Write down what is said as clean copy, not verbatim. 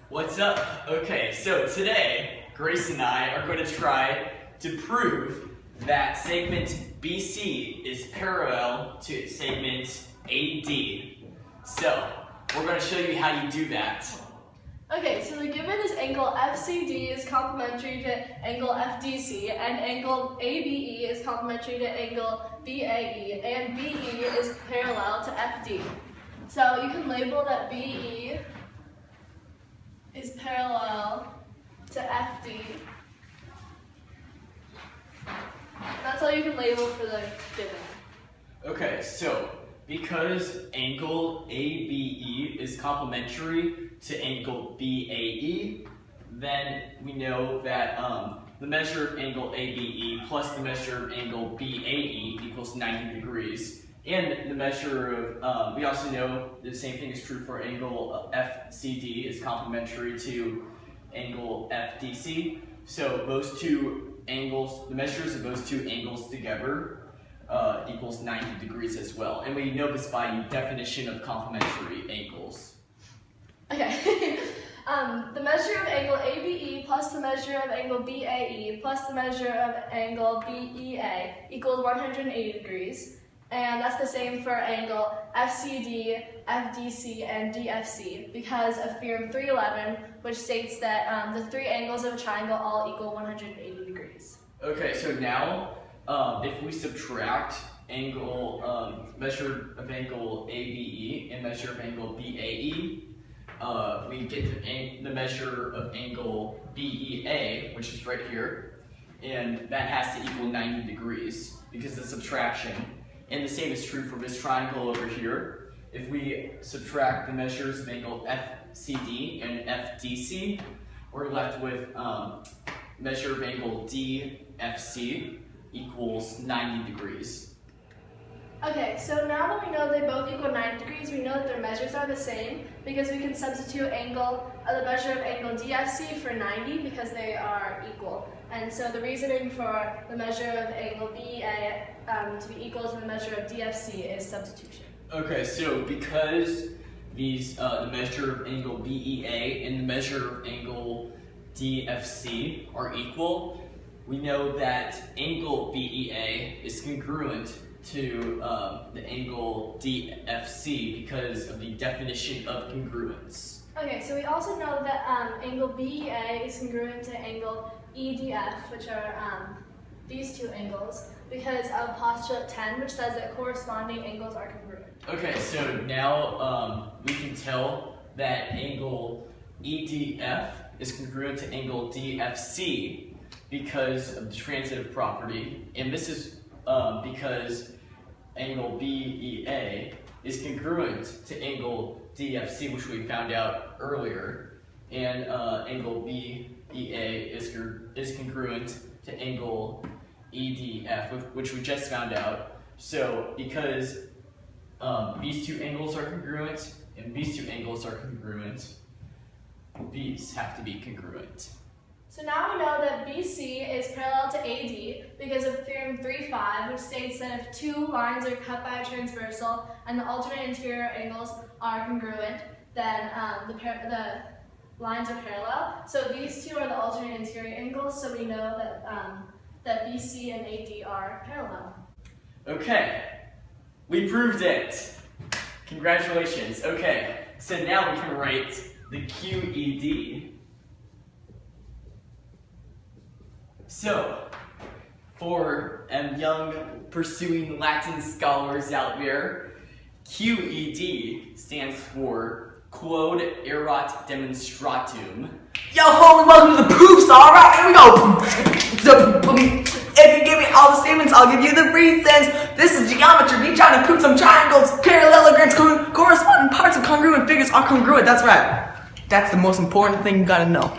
What's up? Okay, so today, Grace and I are going to try to prove that segment BC is parallel to segment AD. So, we're going to show you how you do that. Okay, so the given is angle FCD is complementary to angle FDC, and angle ABE is complementary to angle BAE, and BE is parallel to FD. So you can label that BE is parallel to FD. That's all you can label for the given. Okay, so because angle ABE is complementary to angle BAE, then we know that the measure of angle ABE plus the measure of angle BAE equals 90 degrees. And the measure of, we also know the same thing is true for angle FCD is complementary to angle FDC. So those two angles, the measures of those two angles together equals 90 degrees as well. And we know this by definition of complementary angles. Okay. The measure of angle ABE plus the measure of angle BAE plus the measure of angle BEA equals 180 degrees. And that's the same for angle FCD, FDC, and DFC because of theorem 311, which states that the three angles of a triangle all equal 180 degrees. Okay, so now if we subtract angle, measure of angle ABE and measure of angle BAE, we get the measure of angle BEA, which is right here, and that has to equal 90 degrees because of subtraction. And the same is true for this triangle over here. If we subtract the measures of angle FCD and FDC, we're left with measure of angle DFC equals 90 degrees. Okay, so now that we know they both equal 90 degrees, we know that their measures are the same because we can substitute the measure of angle DFC for 90 because they are equal. And so the reasoning for the measure of angle BEA to be equal to the measure of DFC is substitution. Okay, so because these the measure of angle BEA and the measure of angle DFC are equal, we know that angle BEA is congruent to the angle DFC because of the definition of congruence. Okay, so we also know that angle BEA is congruent to angle EDF, which are these two angles, because of postulate 10, which says that corresponding angles are congruent. Okay, so now we can tell that angle EDF is congruent to angle DFC because of the transitive property, and this is because angle BEA is congruent to angle DFC, which we found out earlier, and angle BEA is congruent to angle EDF, which we just found out. So because these two angles are congruent and these two angles are congruent, these have to be congruent. So now we know that BC is parallel to AD because of theorem 3.5, which states that if two lines are cut by a transversal and the alternate interior angles are congruent, then the lines are parallel. So these two are the alternate interior angles, so we know that BC and AD are parallel. Okay, we proved it. Congratulations. Okay, so now we can write the QED. So, for young pursuing Latin scholars out there, QED stands for Quod Erat Demonstratum. Yo, homie, welcome to the proofs, alright? Here we go. If you give me all the statements, I'll give you the reasons. This is geometry. Me trying to prove some triangles, parallelograms, corresponding parts of congruent figures are congruent. That's right. That's the most important thing you gotta know.